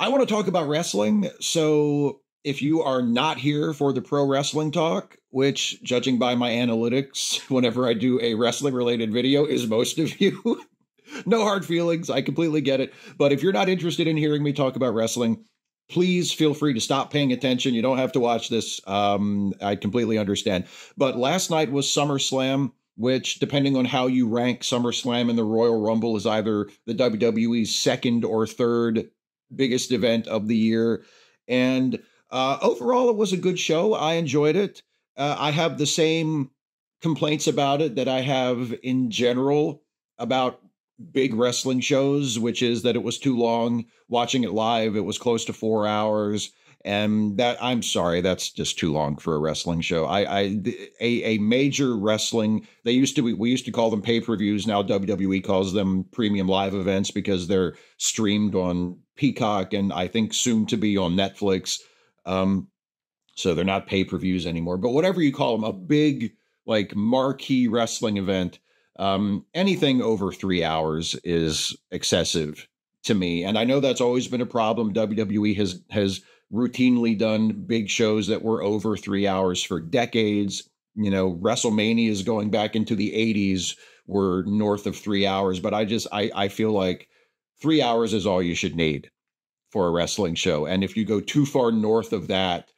I want to talk about wrestling. So if you are not here for the pro wrestling talk, which judging by my analytics, whenever I do a wrestling related video is most of you, no hard feelings. I completely get it. But if you're not interested in hearing me talk about wrestling, please feel free to stop paying attention. You don't have to watch this. I completely understand. But last night was SummerSlam, which, depending on how you rank SummerSlam in the Royal Rumble, is either the WWE's second or third biggest event of the year. And overall, it was a good show. I enjoyed it. I have the same complaints about it that I have in general about big wrestling shows, which is that it was too long. Watching it live, it was close to 4 hours. And that, I'm sorry, that's just too long for a wrestling show. A major wrestling, we used to call them pay-per-views. Now WWE calls them premium live events because they're streamed on Peacock and I think soon to be on Netflix. So they're not pay-per-views anymore, but whatever you call them, a big, like, marquee wrestling event, anything over 3 hours is excessive to me. And I know that's always been a problem. WWE has routinely done big shows that were over 3 hours for decades. You know, WrestleMania is going back into the 80s, were north of 3 hours. But I feel like 3 hours is all you should need for a wrestling show. And if you go too far north of that,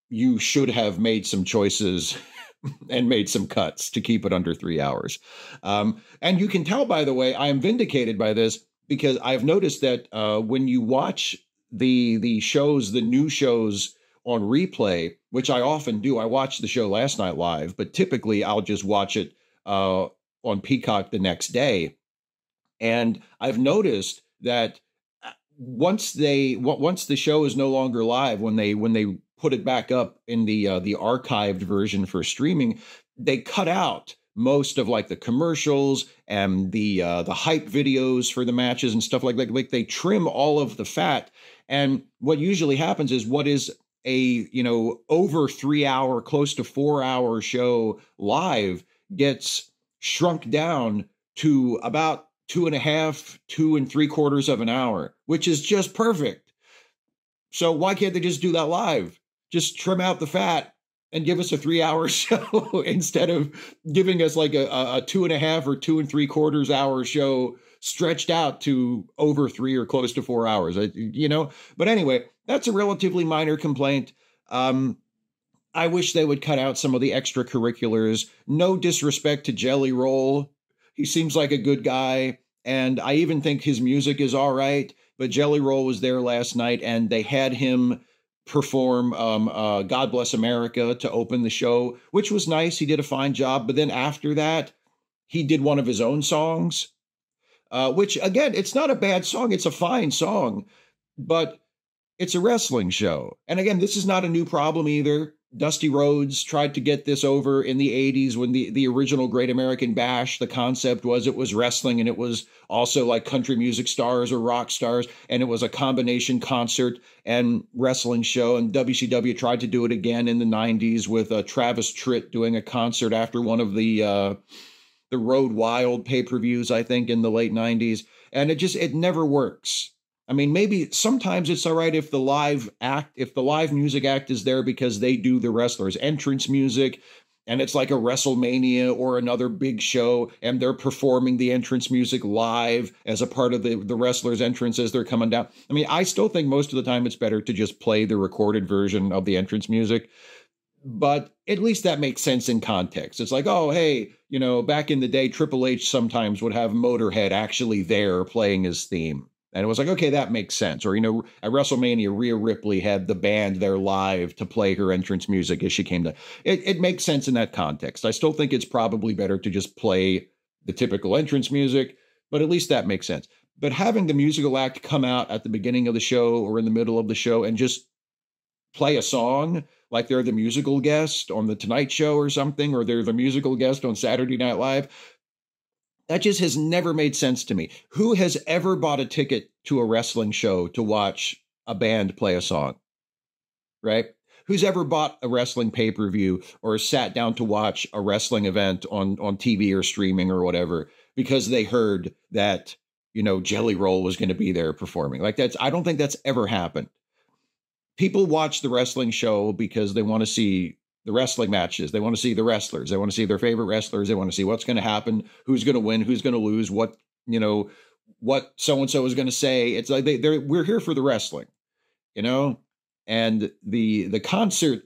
you should have made some choices and made some cuts to keep it under 3 hours. And you can tell, by the way, I am vindicated by this because I've noticed that when you watch the shows, the new shows on replay, which I often do, I watched the show last night live, but typically I'll just watch it on Peacock the next day. And I've noticed that once the show is no longer live, when they put it back up in the archived version for streaming, they cut out most of like the commercials and the hype videos for the matches and stuff like that. Like they trim all of the fat. And what usually happens is what is a, over 3 hour, close to 4 hour show live gets shrunk down to about 2.5, 2 3/4 of an hour, which is just perfect. So why can't they just do that live? Just trim out the fat and give us a 3 hour show instead of giving us like a 2.5 or 2 3/4 hour show stretched out to over 3 or close to 4 hours, But anyway, that's a relatively minor complaint. I wish they would cut out some of the extracurriculars. No disrespect to Jelly Roll. He seems like a good guy. And I even think his music is all right. But Jelly Roll was there last night and they had him perform God Bless America to open the show, which was nice. He did a fine job. But then after that, he did one of his own songs, which, again, it's not a bad song. It's a fine song, but it's a wrestling show. And again, this is not a new problem either. Dusty Rhodes tried to get this over in the 80s when the original Great American Bash, the concept was it was wrestling and it was also like country music stars or rock stars. And it was a combination concert and wrestling show. And WCW tried to do it again in the 90s with Travis Tritt doing a concert after one of the Road Wild pay-per-views, I think, in the late 90s. And it never works. I mean, maybe sometimes it's all right if the live music act is there because they do the wrestlers' entrance music and it's like a WrestleMania or another big show and they're performing the entrance music live as a part of the wrestlers' entrance as they're coming down. I mean, I still think most of the time it's better to just play the recorded version of the entrance music, but at least that makes sense in context. It's like, oh, hey, back in the day, Triple H sometimes would have Motorhead actually there playing his theme. And it was like, okay, that makes sense. Or, at WrestleMania, Rhea Ripley had the band there live to play her entrance music as she came to. It makes sense in that context. I still think it's probably better to just play the typical entrance music, but at least that makes sense. But having the musical act come out at the beginning of the show or in the middle of the show and just play a song like they're the musical guest on the Tonight Show or something, or they're the musical guest on Saturday Night Live, that just has never made sense to me. Who has ever bought a ticket to a wrestling show to watch a band play a song, right? Who's ever bought a wrestling pay-per-view or sat down to watch a wrestling event on TV or streaming or whatever because they heard that, Jelly Roll was going to be there performing. Like I don't think that's ever happened. People watch the wrestling show because they want to see the wrestling matches. They want to see the wrestlers. They want to see their favorite wrestlers. They want to see what's going to happen, who's going to win, who's going to lose, what so-and-so is going to say. It's like we're here for the wrestling, and the concert,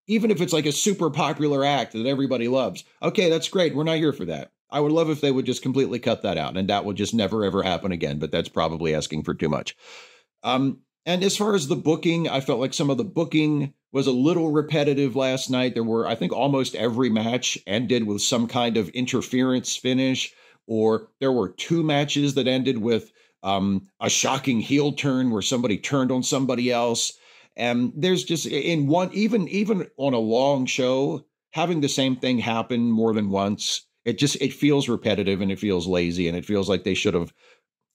even if it's like a super popular act that everybody loves. Okay, that's great. We're not here for that. I would love if they would just completely cut that out, and that would just never, ever happen again. But that's probably asking for too much. And as far as the booking, I felt like some of the booking was a little repetitive last night. There were, I think, almost every match ended with some kind of interference finish, or there were 2 matches that ended with a shocking heel turn where somebody turned on somebody else. And there's just in one, even on a long show, having the same thing happen more than once, it feels repetitive and it feels lazy, and it feels like they should have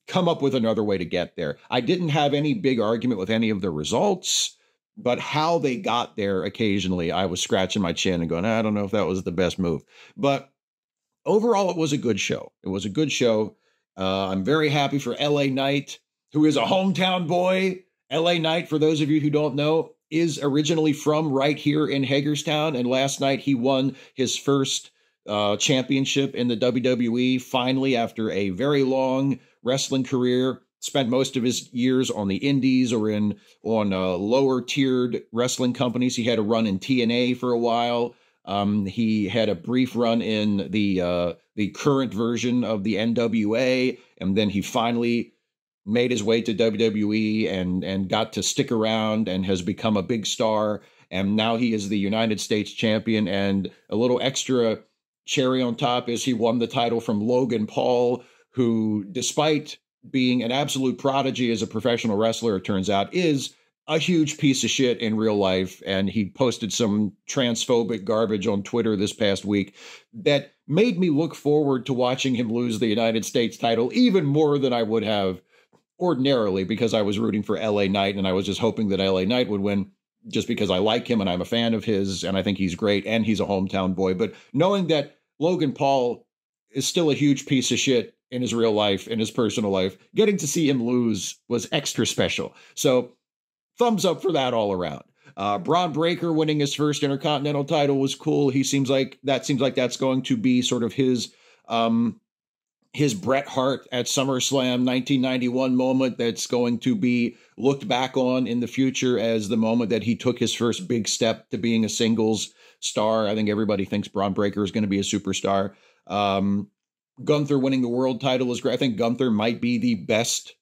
come up with another way to get there. I didn't have any big argument with any of the results, but how they got there occasionally, I was scratching my chin and going, I don't know if that was the best move. But overall, it was a good show. It was a good show. I'm very happy for LA Knight, who is a hometown boy. LA Knight, for those of you who don't know, is originally from right here in Hagerstown. And last night he won his first championship in the WWE, finally, after a very long wrestling career. Spent most of his years on the indies or on lower tiered wrestling companies. He had a run in TNA for a while. He had a brief run in the current version of the NWA, and then he finally made his way to WWE and got to stick around and has become a big star. And now he is the United States champion. And a little extra cherry on top is he won the title from Logan Paul, who, despite being an absolute prodigy as a professional wrestler, it turns out, is a huge piece of shit in real life. And he posted some transphobic garbage on Twitter this past week that made me look forward to watching him lose the United States title even more than I would have ordinarily, because I was rooting for LA Knight and I was just hoping that LA Knight would win, just because I like him and I'm a fan of his and I think he's great and he's a hometown boy. But knowing that Logan Paul is still a huge piece of shit in his real life, in his personal life, getting to see him lose was extra special. So thumbs up for that all around. Braun Breaker winning his first Intercontinental title was cool. Seems like that's going to be sort of his Bret Hart at SummerSlam 1991 moment that's going to be looked back on in the future as the moment that he took his first big step to being a singles star. I think everybody thinks Braun Breaker is going to be a superstar. Gunther winning the world title is great. I think Gunther might be the best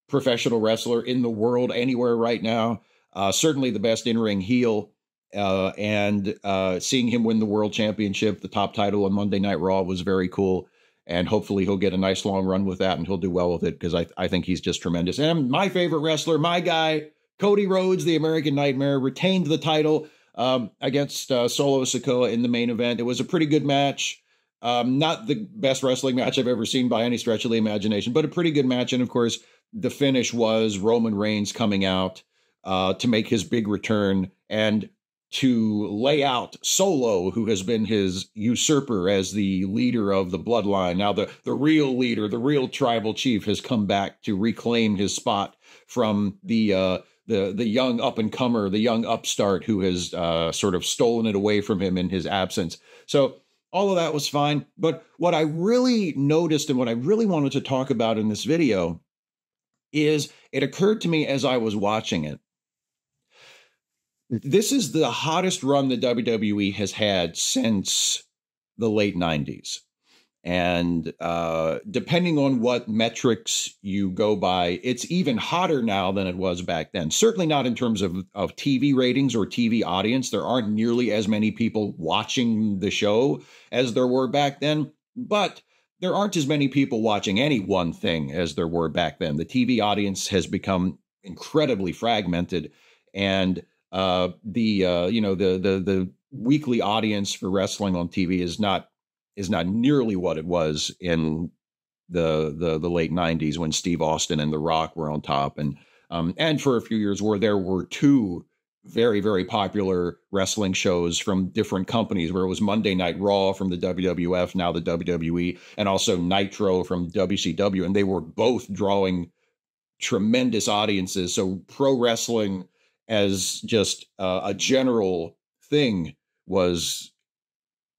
professional wrestler in the world anywhere right now. Certainly the best in-ring heel. And seeing him win the world championship, the top title on Monday Night Raw, was very cool. And hopefully he'll get a nice long run with that and he'll do well with it, because I think he's just tremendous. And my favorite wrestler, my guy, Cody Rhodes, the American Nightmare, retained the title against Solo Sikoa in the main event. It was a pretty good match. Not the best wrestling match I've ever seen by any stretch of the imagination, but a pretty good match. And of course, the finish was Roman Reigns coming out to make his big return and to lay out Solo, who has been his usurper as the leader of the bloodline. Now the real leader, the real tribal chief, has come back to reclaim his spot from the young up-and-comer, the young upstart who has sort of stolen it away from him in his absence. So all of that was fine. But what I really noticed and what I really wanted to talk about in this video is it occurred to me as I was watching it. This is the hottest run the WWE has had since the late 90s. And depending on what metrics you go by, it's even hotter now than it was back then. Certainly not in terms of TV ratings or TV audience. There aren't nearly as many people watching the show as there were back then. But there aren't as many people watching any one thing as there were back then. The TV audience has become incredibly fragmented, and the weekly audience for wrestling on TV is not nearly what it was in the late 90s when Steve Austin and The Rock were on top, and for a few years where there were 2 very, very popular wrestling shows from different companies, where it was Monday Night Raw from the WWF, now the WWE, and also Nitro from WCW. And they were both drawing tremendous audiences. So pro wrestling as just a general thing was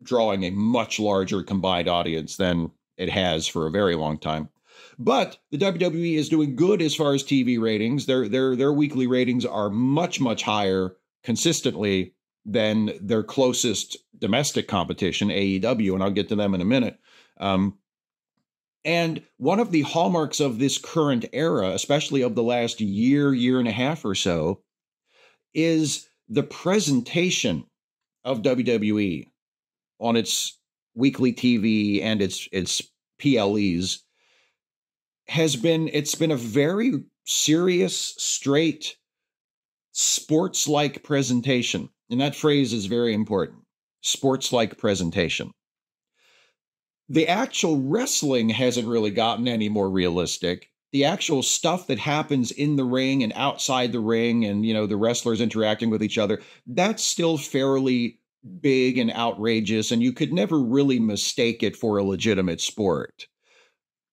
drawing a much larger combined audience than it has for a very long time. But the WWE is doing good as far as TV ratings. Their weekly ratings are much, much higher consistently than their closest domestic competition, AEW, and I'll get to them in a minute. And one of the hallmarks of this current era, especially of the last year and a half or so, is the presentation of WWE on its weekly TV and its PLEs it's been a very serious, straight, sports-like presentation. And that phrase is very important. Sports-like presentation. The actual wrestling hasn't really gotten any more realistic. The actual stuff that happens in the ring and outside the ring and, the wrestlers interacting with each other, that's still fairly big and outrageous, and you could never really mistake it for a legitimate sport.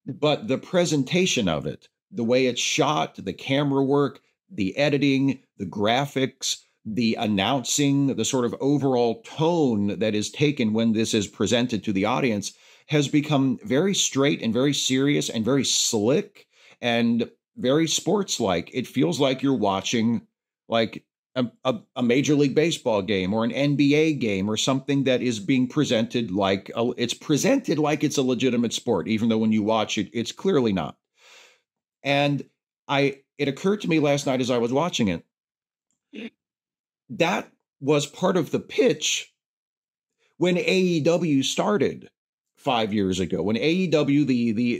But the presentation of it, the way it's shot, the camera work, the editing, the graphics, the announcing, the sort of overall tone that is taken when this is presented to the audience has become very straight and very serious and very slick and very sports-like. It feels like you're watching like a Major League Baseball game or an NBA game or something that is being presented like it's a legitimate sport, even though when you watch it, it's clearly not. And it occurred to me last night as I was watching it, that was part of the pitch when AEW started 5 years ago, when AEW,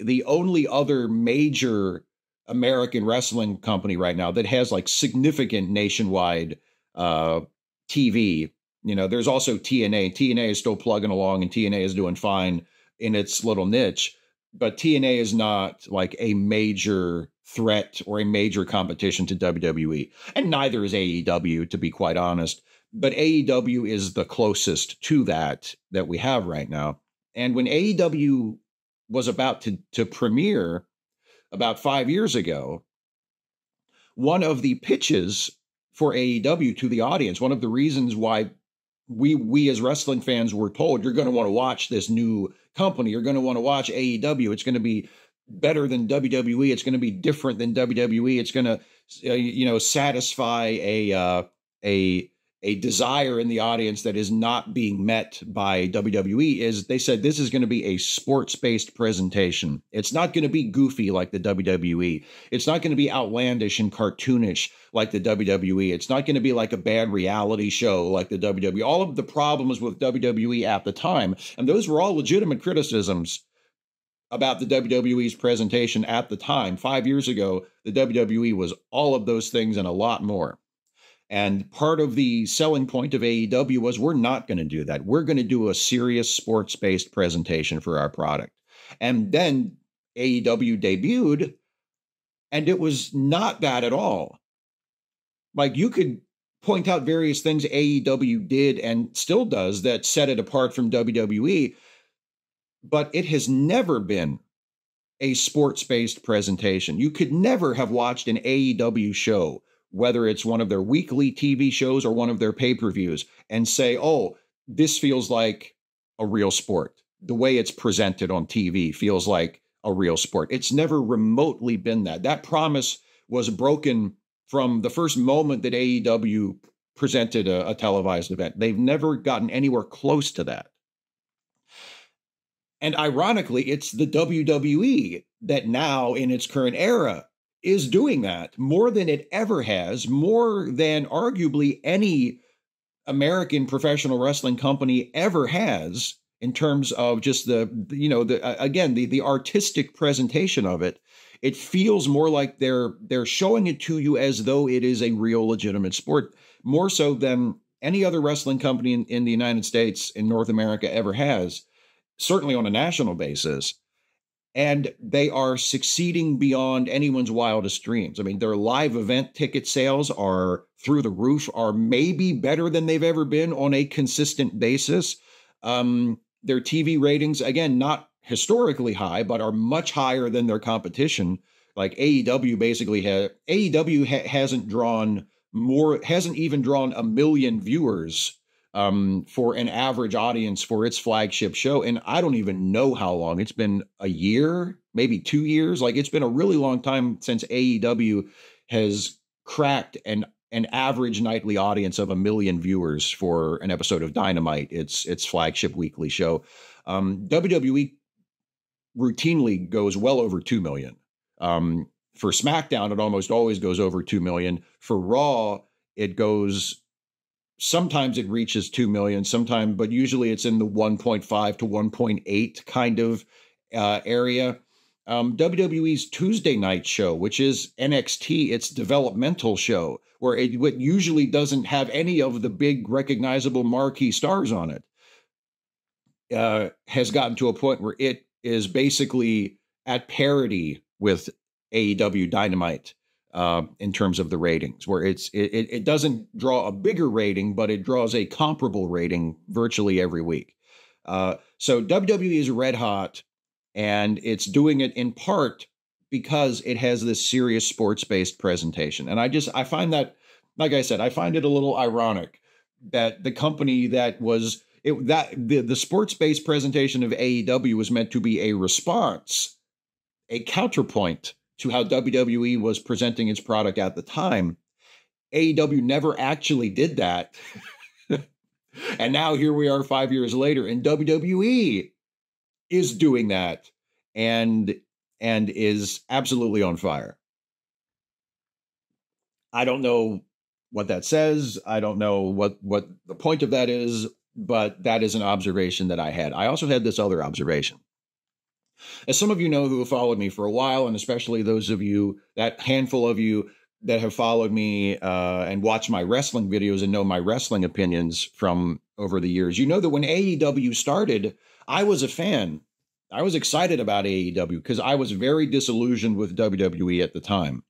the only other major American wrestling company right now that has like significant nationwide TV. There's also TNA. TNA is still plugging along and TNA is doing fine in its little niche, but TNA is not like a major threat or a major competition to WWE, and neither is AEW, to be quite honest. But AEW is the closest to that we have right now. And when AEW was about to premiere about 5 years ago, one of the pitches for AEW to the audience, one of the reasons why we as wrestling fans were told, you're going to want to watch this new company, you're going to want to watch AEW, it's going to be better than WWE, it's going to be different than WWE, it's going to satisfy a desire in the audience that is not being met by WWE, is they said this is going to be a sports-based presentation. It's not going to be goofy like the WWE. It's not going to be outlandish and cartoonish like the WWE. It's not going to be like a bad reality show like the WWE. All of the problems with WWE at the time, and those were all legitimate criticisms about the WWE's presentation at the time. 5 years ago, the WWE was all of those things and a lot more. And part of the selling point of AEW was, we're not going to do that. We're going to do a serious sports-based presentation for our product. And then AEW debuted, and it was not that at all. Like, you could point out various things AEW did and still does that set it apart from WWE, but it has never been a sports-based presentation. You could never have watched an AEW show, whether it's one of their weekly TV shows or one of their pay-per-views, and say, oh, this feels like a real sport. The way it's presented on TV feels like a real sport. It's never remotely been that. That promise was broken from the first moment that AEW presented a televised event. They've never gotten anywhere close to that. And ironically, it's the WWE that now, in its current era, is doing that more than it ever has, more than arguably any American professional wrestling company ever has, in terms of just the artistic presentation of it. It feels more like they're showing it to you as though it is a real legitimate sport, more so than any other wrestling company in the United States, in North America, ever has, certainly on a national basis. And they are succeeding beyond anyone's wildest dreams. I mean, their live event ticket sales are through the roof, are maybe better than they've ever been on a consistent basis. Their TV ratings, again, not historically high, but are much higher than their competition. Like AEW basically hasn't even drawn 1 million viewers for an average audience for its flagship show. And I don't even know how long. It's been a year, maybe 2 years. Like, it's been a really long time since AEW has cracked an average nightly audience of 1 million viewers for an episode of Dynamite, its flagship weekly show. WWE routinely goes well over 2 million. For SmackDown, it almost always goes over 2 million. For Raw, sometimes it reaches 2 million, but usually it's in the 1.5 to 1.8 kind of area. WWE's Tuesday night show, which is NXT, its developmental show, where it usually doesn't have any of the big recognizable marquee stars on it, has gotten to a point where it is basically at parity with AEW Dynamite in terms of the ratings, where it doesn't draw a bigger rating, but it draws a comparable rating virtually every week. So WWE is red hot, and it's doing it in part because it has this serious sports-based presentation. And I find that, like I said, I find it a little ironic that the company the sports-based presentation of AEW was meant to be a response, a counterpoint to how WWE was presenting its product at the time. AEW never actually did that. And now here we are 5 years later, and WWE is doing that and is absolutely on fire. I don't know what that says. I don't know what the point of that is, but that is an observation that I had. I also had this other observation. As some of you know who have followed me for a while, and especially those of you, that handful of you that have followed me and watched my wrestling videos and know my wrestling opinions from over the years, you know that when AEW started, I was a fan. I was excited about AEW because I was very disillusioned with WWE at the time,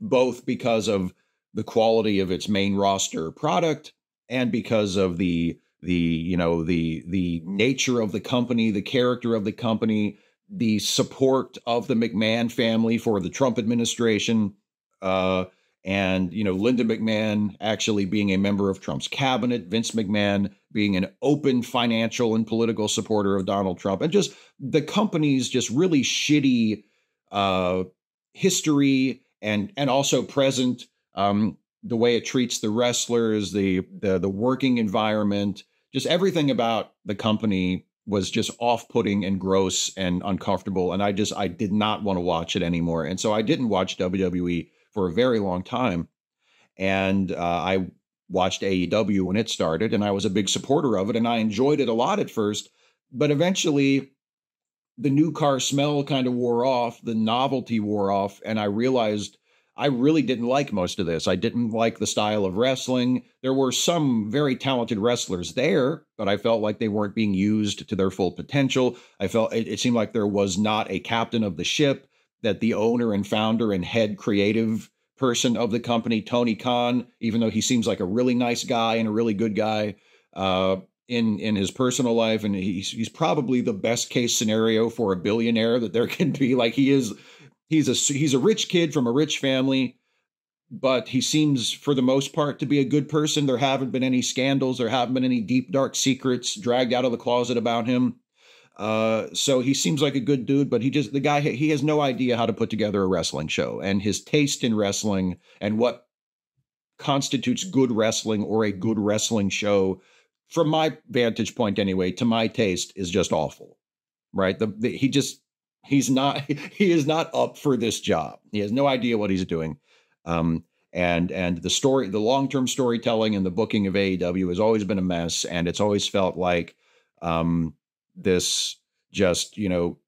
both because of the quality of its main roster product and because of the nature of the company, the character of the company, the support of the McMahon family for the Trump administration, and Linda McMahon actually being a member of Trump's cabinet, Vince McMahon being an open financial and political supporter of Donald Trump, and just the company's just really shitty history and also present, the way it treats the wrestlers, the working environment, just everything about the company was just off-putting and gross and uncomfortable. And I did not want to watch it anymore. And so I didn't watch WWE for a very long time. And I watched AEW when it started, and I was a big supporter of it, and I enjoyed it a lot at first. But eventually, the new car smell kind of wore off, the novelty wore off, and I realized I really didn't like most of this. I didn't like the style of wrestling. There were some very talented wrestlers there, but I felt like they weren't being used to their full potential. I felt it seemed like there was not a captain of the ship, that the owner and founder and head creative person of the company, Tony Khan, even though he seems like a really nice guy and a really good guy in his personal life, and he's probably the best case scenario for a billionaire that there can be. Like, he's a rich kid from a rich family, but he seems, for the most part, to be a good person. There haven't been any scandals. There haven't been any deep, dark secrets dragged out of the closet about him. So he seems like a good dude, but he has no idea how to put together a wrestling show. And his taste in wrestling and what constitutes good wrestling or a good wrestling show, from my vantage point anyway, to my taste, is just awful, right? He is not up for this job. He has no idea what he's doing. And the long-term storytelling and the booking of AEW has always been a mess. And it's always felt like this just,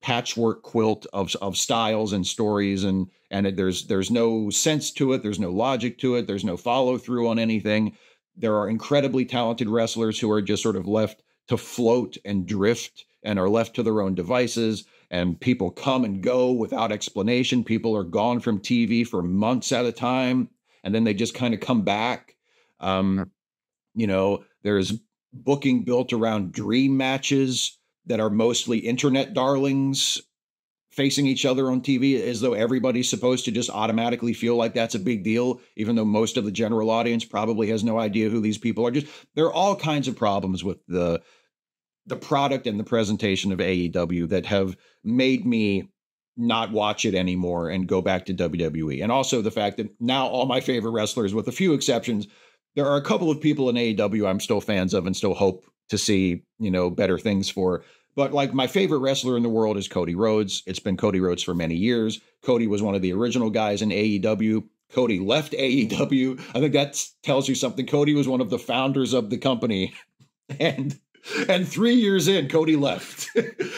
patchwork quilt of styles and stories. And there's no sense to it. There's no logic to it. There's no follow through on anything. There are incredibly talented wrestlers who are just sort of left to float and drift and are left to their own devices. And people come and go without explanation. People are gone from TV for months at a time, and then they just kind of come back. There's booking built around dream matches that are mostly internet darlings facing each other on TV, as though everybody's supposed to just automatically feel like that's a big deal, even though most of the general audience probably has no idea who these people are. There are all kinds of problems with the product and the presentation of AEW that have made me not watch it anymore and go back to WWE. And also the fact that now all my favorite wrestlers, with a few exceptions, there are a couple of people in AEW I'm still fans of and still hope to see, better things for. But like, my favorite wrestler in the world is Cody Rhodes. It's been Cody Rhodes for many years. Cody was one of the original guys in AEW. Cody left AEW. I think that tells you something. Cody was one of the founders of the company. And 3 years in, Cody left.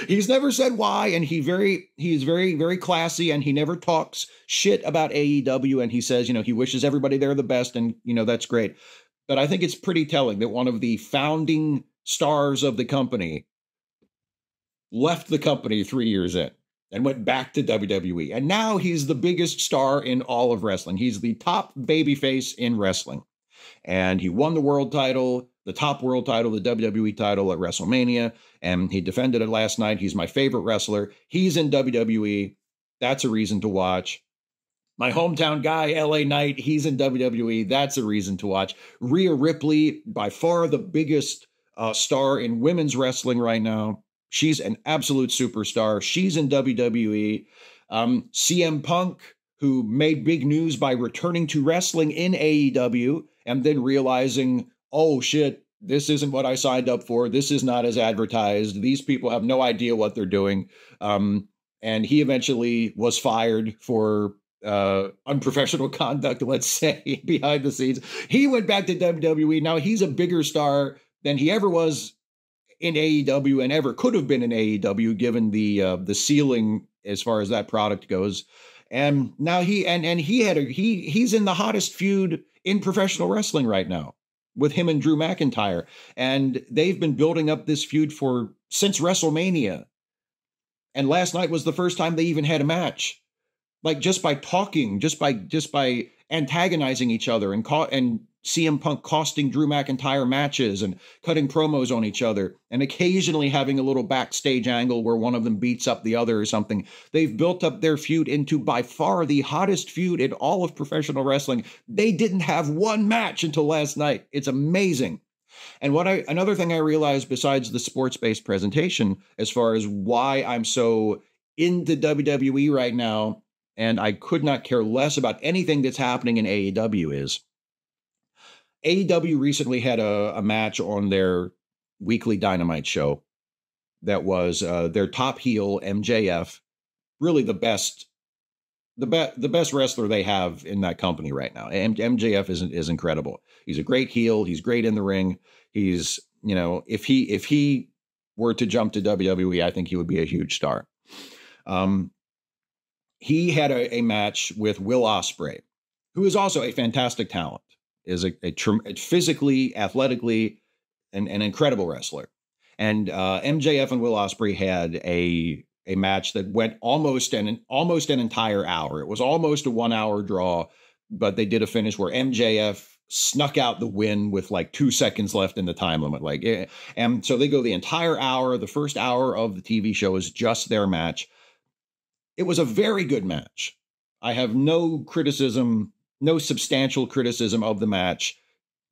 He's never said why, and he's very, very classy, and he never talks shit about AEW, and he says, he wishes everybody there the best, and, that's great. But I think it's pretty telling that one of the founding stars of the company left the company 3 years in and went back to WWE. And now he's the biggest star in all of wrestling. He's the top babyface in wrestling. And he won the world title, the top world title, the WWE title at WrestleMania, and he defended it last night. He's my favorite wrestler. He's in WWE. That's a reason to watch. My hometown guy, LA Knight, he's in WWE. That's a reason to watch. Rhea Ripley, by far the biggest star in women's wrestling right now. She's an absolute superstar. She's in WWE. CM Punk, who made big news by returning to wrestling in AEW and then realizing, oh shit, this isn't what I signed up for. This is not as advertised. These people have no idea what they're doing. And he eventually was fired for unprofessional conduct, let's say, behind the scenes. He went back to WWE. Now he's a bigger star than he ever was in AEW and ever could have been in AEW, given the ceiling as far as that product goes. And now he's in the hottest feud in professional wrestling right now with him and Drew McIntyre. And they've been building up this feud since WrestleMania. And last night was the first time they even had a match. Like, just by talking, just by antagonizing each other and CM Punk costing Drew McIntyre matches and cutting promos on each other and occasionally having a little backstage angle where one of them beats up the other or something. They've built up their feud into by far the hottest feud in all of professional wrestling. They didn't have one match until last night. It's amazing. And another thing I realized, besides the sports-based presentation, as far as why I'm so into WWE right now, and I could not care less about anything that's happening in AEW, is AEW recently had a match on their weekly Dynamite show that was their top heel, MJF, really the best wrestler they have in that company right now. MJF is incredible. He's a great heel. He's great in the ring. He's, if he were to jump to WWE, I think he would be a huge star. He had a match with Will Ospreay, who is also a fantastic talent, is a physically, athletically, an incredible wrestler. And MJF and Will Ospreay had a match that went almost an entire hour. It was almost a 1 hour draw, but they did a finish where MJF snuck out the win with like 2 seconds left in the time limit. And so they go the entire hour. The first hour of the TV show is just their match. It was a very good match. I have no substantial criticism of the match,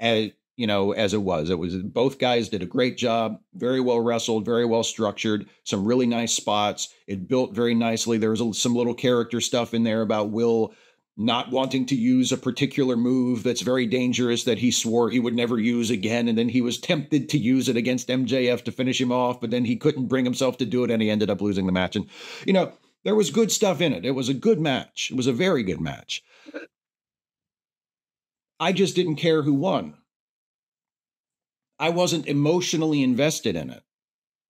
as it was. It was, both guys did a great job, very well wrestled, very well structured, some really nice spots. It built very nicely. There was some little character stuff in there about Will not wanting to use a particular move that's very dangerous that he swore he would never use again. And then he was tempted to use it against MJF to finish him off, but then he couldn't bring himself to do it and he ended up losing the match. And, there was good stuff in it. It was a good match. It was a very good match. I just didn't care who won. I wasn't emotionally invested in it.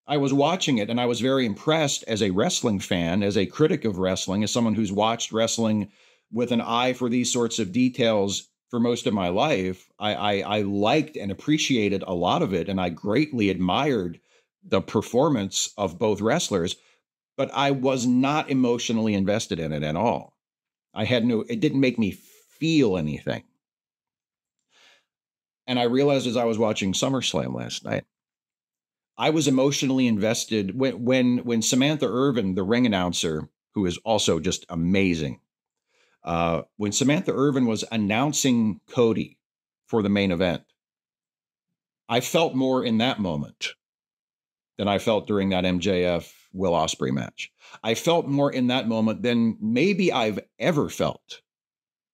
I was watching it and I was very impressed as a wrestling fan, as a critic of wrestling, as someone who's watched wrestling with an eye for these sorts of details for most of my life. I liked and appreciated a lot of it, and I greatly admired the performance of both wrestlers, but I was not emotionally invested in it at all. It didn't make me feel anything. And I realized as I was watching SummerSlam last night, I was emotionally invested when Samantha Irvin, the ring announcer, who is also just amazing, when Samantha Irvin was announcing Cody for the main event, I felt more in that moment than I felt during that MJF Will Ospreay match. I felt more in that moment than maybe I've ever felt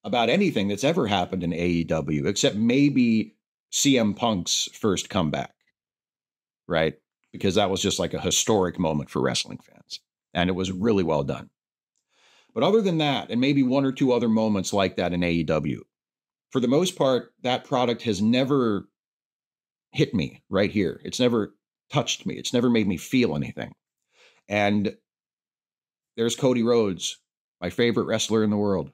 about anything that's ever happened in AEW, except maybe CM Punk's first comeback, right? Because that was just like a historic moment for wrestling fans, and it was really well done. But other than that, and maybe one or two other moments like that in AEW, for the most part, that product has never hit me right here. It's never touched me. It's never made me feel anything. And there's Cody Rhodes, my favorite wrestler in the world.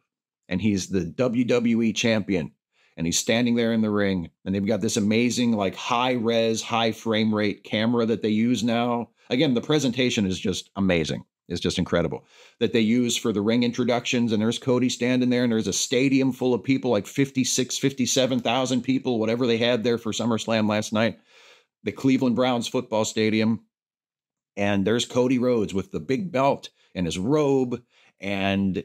And he's the WWE champion. And he's standing there in the ring. And they've got this amazing, like, high-res, high-frame rate camera that they use now. Again, the presentation is just amazing. It's just incredible that they use for the ring introductions. And there's Cody standing there. And there's a stadium full of people, like 56, 57,000 people, whatever they had there for SummerSlam last night. The Cleveland Browns football stadium. And there's Cody Rhodes with the big belt and his robe and,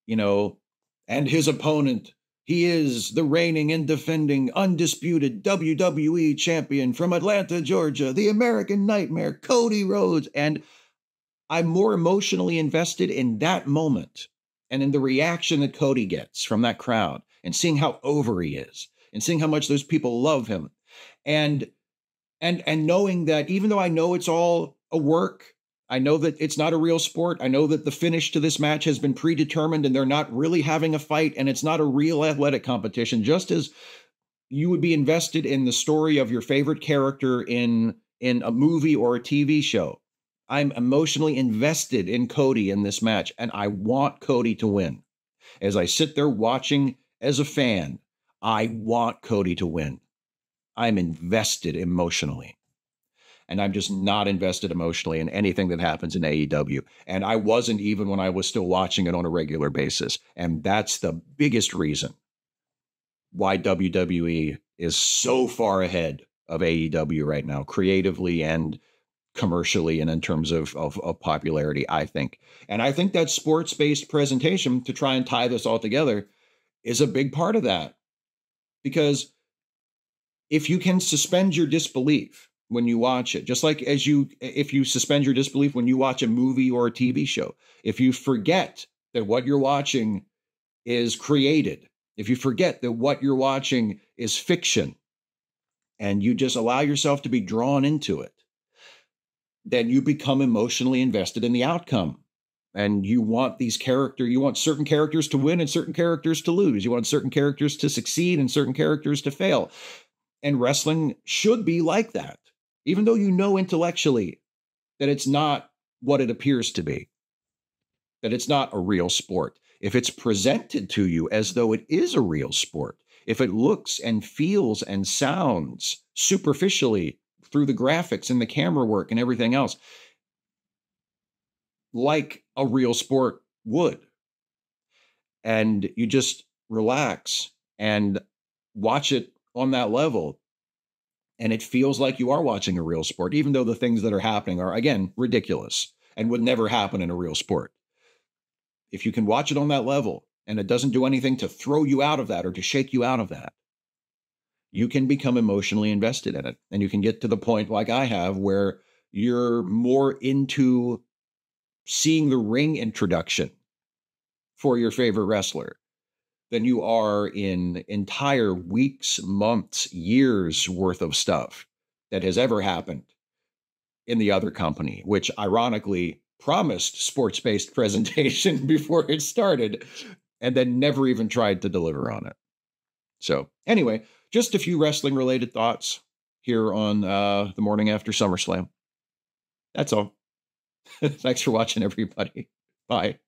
and his opponent. He is the reigning and defending undisputed WWE champion from Atlanta, Georgia, the American Nightmare, Cody Rhodes. And I'm more emotionally invested in that moment and in the reaction that Cody gets from that crowd and seeing how over he is and seeing how much those people love him. And knowing that even though I know it's all a work, I know that it's not a real sport. I know that the finish to this match has been predetermined and they're not really having a fight and it's not a real athletic competition, just as you would be invested in the story of your favorite character in a movie or a TV show. I'm emotionally invested in Cody in this match, and I want Cody to win. As I sit there watching as a fan, I want Cody to win. I'm invested emotionally. And I'm just not invested emotionally in anything that happens in AEW. And I wasn't even when I was still watching it on a regular basis. And that's the biggest reason why WWE is so far ahead of AEW right now, creatively and commercially and in terms of popularity, I think. And I think that sports-based presentation, to try and tie this all together, is a big part of that. Because if you can suspend your disbelief when you watch it, just like if you suspend your disbelief when you watch a movie or a TV show, if you forget that what you're watching is created, if you forget that what you're watching is fiction, and you just allow yourself to be drawn into it, then you become emotionally invested in the outcome. And you want certain characters to win and certain characters to lose. You want certain characters to succeed and certain characters to fail. And wrestling should be like that, even though you know intellectually that it's not what it appears to be, that it's not a real sport. If it's presented to you as though it is a real sport, if it looks and feels and sounds superficially through the graphics and the camera work and everything else like a real sport would, and you just relax and watch it on that level, and it feels like you are watching a real sport, even though the things that are happening are, again, ridiculous and would never happen in a real sport. If you can watch it on that level and it doesn't do anything to throw you out of that or to shake you out of that, you can become emotionally invested in it. And you can get to the point like I have where you're more into seeing the ring introduction for your favorite wrestler than you are in entire weeks, months, years worth of stuff that has ever happened in the other company, which ironically promised sports-based presentation before it started and then never even tried to deliver on it. So anyway, just a few wrestling-related thoughts here on the morning after SummerSlam. That's all. Thanks for watching, everybody. Bye.